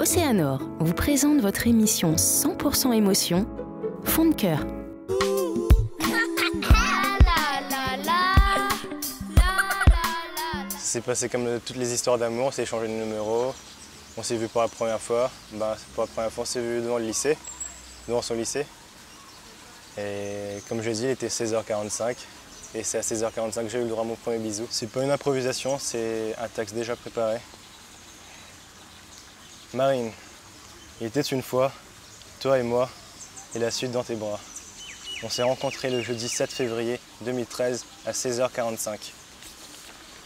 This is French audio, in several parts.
Océanor vous présente votre émission 100% émotion, Fond de cœur. C'est passé comme toutes les histoires d'amour, on s'est échangé de numéros, on s'est vu pour la première fois. Pour la première fois, on s'est vu devant le lycée, devant son lycée. Et comme je l'ai dit, il était 16h45 et c'est à 16h45 que j'ai eu le droit à mon premier bisou. C'est pas une improvisation, c'est un texte déjà préparé. Marine, il était une fois, toi et moi, et la suite dans tes bras. On s'est rencontrés le jeudi 7 février 2013 à 16h45.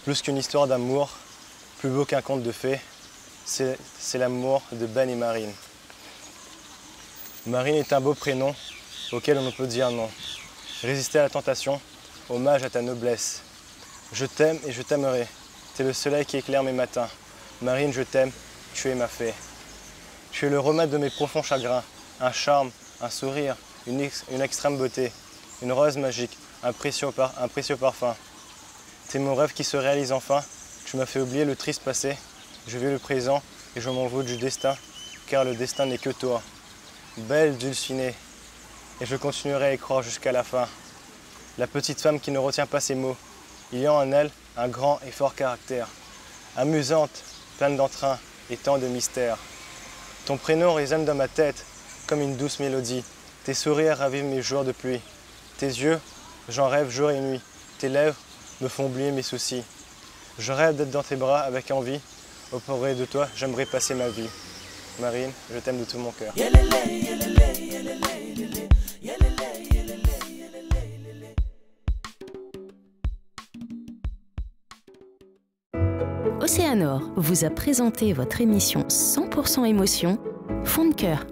Plus qu'une histoire d'amour, plus beau qu'un conte de fées, c'est l'amour de Ben et Marine. Marine est un beau prénom auquel on ne peut dire non. Résister à la tentation, hommage à ta noblesse. Je t'aime et je t'aimerai, t'es le soleil qui éclaire mes matins. Marine, je t'aime, tu es ma fée. Tu es le remède de mes profonds chagrins, un charme, un sourire, une extrême beauté, une rose magique, un précieux parfum. T'es mon rêve qui se réalise enfin, tu m'as fait oublier le triste passé, je vis le présent et je m'en veux du destin, car le destin n'est que toi. Belle Dulcinée, et je continuerai à y croire jusqu'à la fin. La petite femme qui ne retient pas ses mots, ayant en elle un grand et fort caractère. Amusante, pleine d'entrain et tant de mystère. Ton prénom résonne dans ma tête comme une douce mélodie. Tes sourires ravivent mes jours de pluie. Tes yeux, j'en rêve jour et nuit. Tes lèvres me font oublier mes soucis. Je rêve d'être dans tes bras avec envie. Auprès de toi, j'aimerais passer ma vie. Marine, je t'aime de tout mon cœur. Océanor vous a présenté votre émission 100% émotion, Fond de cœur.